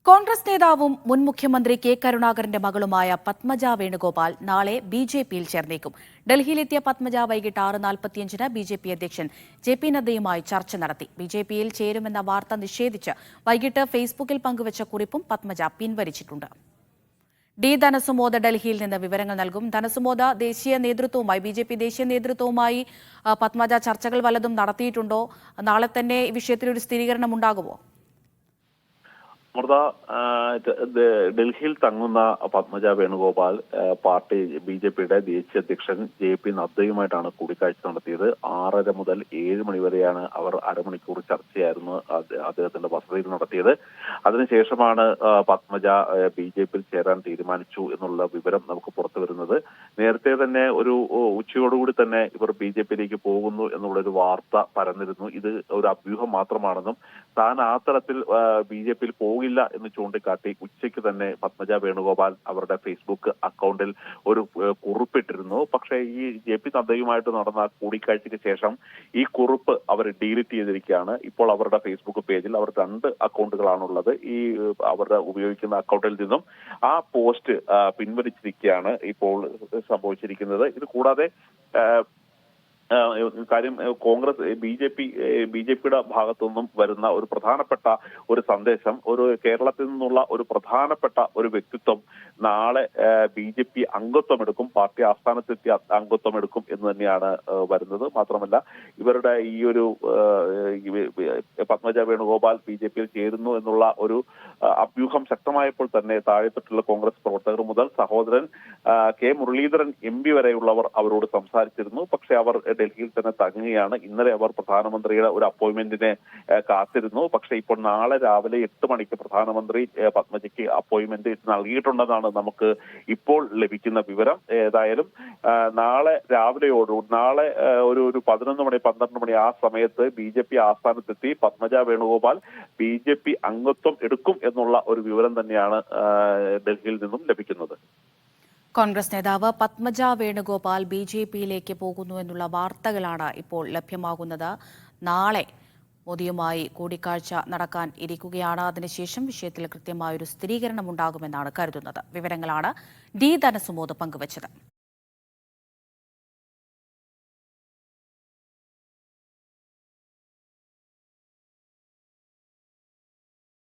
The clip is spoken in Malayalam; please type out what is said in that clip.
കോൺഗ്രസ് നേതാവും മുൻ മുഖ്യമന്ത്രി കെ കരുണാകരന്റെ മകളുമായ പത്മജ വേണുഗോപാൽ നാളെ ബിജെപിയിൽ ചേർന്നേക്കും. ഡൽഹിയിലെത്തിയ പത്മജ വൈകിട്ട് 6:45 ബിജെപി അധ്യക്ഷൻ ജെ.പി. നദ്ദയുമായി ചർച്ച നടത്തി. ബിജെപിയിൽ ചേരുമെന്ന വാർത്ത നിഷേധിച്ച് വൈകിട്ട് ഫേസ്ബുക്കിൽ പങ്കുവച്ച കുറിപ്പും പത്മജ പിൻവലിച്ചിട്ടുണ്ട്. ഡി ധനസുമോദ് ഡൽഹിയിൽ നിന്ന് വിവരങ്ങൾ നൽകും. ധനസുമോദ്, ബിജെപി ദേശീയ നേതൃത്വവുമായി പത്മജ ചർച്ചകൾ വല്ലതും നടത്തിയിട്ടുണ്ടോ? നാളെ തന്നെ ഈ വിഷയത്തിൽ ഒരു സ്ഥിരീകരണം ഉണ്ടാകുമോ? അമൃത, ഡൽഹിയിൽ തങ്ങുന്ന പത്മജ വേണുഗോപാൽ പാർട്ടി ബിജെപിയുടെ ദേശീയ അധ്യക്ഷൻ ജെ.പി. നദ്ദയുമായിട്ടാണ് കൂടിക്കാഴ്ച നടത്തിയത്. 6:30 മുതൽ 7 മണി വരെയാണ് അവർ അരമണിക്കൂർ ചർച്ചയായിരുന്നു അദ്ദേഹത്തിന്റെ വസതിയിൽ നടത്തിയത്. അതിനുശേഷമാണ് പത്മജ ബിജെപിയിൽ ചേരാൻ തീരുമാനിച്ചു എന്നുള്ള വിവരം നമുക്ക് പുറത്തു വരുന്നത്. നേരത്തെ തന്നെ ഒരു ഉച്ചയോടുകൂടി തന്നെ ഇവർ ബിജെപിയിലേക്ക് പോകുന്നു എന്നുള്ളൊരു വാർത്ത പരന്നിരുന്നു. ഇത് ഒരു അഭ്യൂഹം മാത്രമാണെന്നും താൻ ആ തരത്തിൽ ബിജെപിയിൽ പോകില്ല എന്ന് ചൂണ്ടിക്കാട്ടി ഉച്ചയ്ക്ക് തന്നെ പത്മജ വേണുഗോപാൽ അവരുടെ ഫേസ്ബുക്ക് അക്കൗണ്ടിൽ ഒരു കുറിപ്പിട്ടിരുന്നു. പക്ഷേ ഈ ജെ.പി. നദ്ദയുമായിട്ട് നടന്ന കൂടിക്കാഴ്ചയ്ക്ക് ശേഷം ഈ കുറിപ്പ് അവർ ഡിലീറ്റ് ചെയ്തിരിക്കുകയാണ്. ഇപ്പോൾ അവരുടെ ഫേസ്ബുക്ക് പേജിൽ അവർ 2 അക്കൗണ്ടുകളാണുള്ളത്. ഈ അവരുടെ ഉപയോഗിക്കുന്ന അക്കൗണ്ടിൽ നിന്നും ആ പോസ്റ്റ് പിൻവലിച്ചിരിക്കുകയാണ് ഇപ്പോൾ സംഭവിച്ചിരിക്കുന്നത്. ഇത് കൂടാതെ കാര്യം കോൺഗ്രസ് ബിജെപിയുടെ ഭാഗത്തുനിന്നും വരുന്ന ഒരു പ്രധാനപ്പെട്ട ഒരു സന്ദേശം, ഒരു കേരളത്തിൽ നിന്നുള്ള ഒരു പ്രധാനപ്പെട്ട ഒരു വ്യക്തിത്വം നാളെ ബിജെപി അംഗത്വം എടുക്കും, പാർട്ടി ആസ്ഥാനത്തെത്തി അംഗത്വം എടുക്കും എന്ന് തന്നെയാണ് വരുന്നത്. മാത്രമല്ല ഇവരുടെ ഈ ഒരു പത്മജ വേണുഗോപാൽ ബിജെപിയിൽ ചേരുന്നു എന്നുള്ള ഒരു അഭ്യൂഹം ശക്തമായപ്പോൾ തന്നെ താഴെത്തട്ടിലുള്ള കോൺഗ്രസ് പ്രവർത്തകർ മുതൽ സഹോദരൻ കെ മുരളീധരൻ എം പി വരെയുള്ളവർ അവരോട് സംസാരിച്ചിരുന്നു. പക്ഷെ അവർ ഡൽഹിയിൽ തന്നെ തങ്ങുകയാണ്. ഇന്നലെ അവർ പ്രധാനമന്ത്രിയുടെ ഒരു അപ്പോയിന്റ്മെന്റിനെ കാത്തിരുന്നു. പക്ഷെ ഇപ്പോൾ നാളെ രാവിലെ 8 മണിക്ക് പ്രധാനമന്ത്രി പത്മജയ്ക്ക് അപ്പോയിന്റ്മെന്റ് നൽകിയിട്ടുണ്ടെന്നാണ് നമുക്ക് ഇപ്പോൾ ലഭിക്കുന്ന വിവരം. ഏതായാലും നാളെ നാളെ ഒരു 11 മണി 12 മണി ആ സമയത്ത് ബിജെപി ആസ്ഥാനത്തെത്തി പത്മജ വേണുഗോപാൽ ബിജെപി അംഗത്വം എടുക്കും എന്നുള്ള ഒരു വിവരം തന്നെയാണ് ഡൽഹിയിൽ നിന്നും ലഭിക്കുന്നത്. കോൺഗ്രസ് നേതാവ് പത്മജ വേണുഗോപാൽ ബിജെപിയിലേക്ക് പോകുന്നു എന്നുള്ള വാർത്തകളാണ് ഇപ്പോൾ ലഭ്യമാകുന്നത്. നാളെ മോദിയുമായി കൂടിക്കാഴ്ച നടക്കാൻ ഇരിക്കുകയാണ്. അതിനുശേഷം വിഷയത്തിൽ കൃത്യമായൊരു സ്ഥിരീകരണം ഉണ്ടാകുമെന്നാണ് കരുതുന്നത്. വിവരങ്ങളാണ് ഡി ധനസുമോദ് പങ്കുവച്ചത്.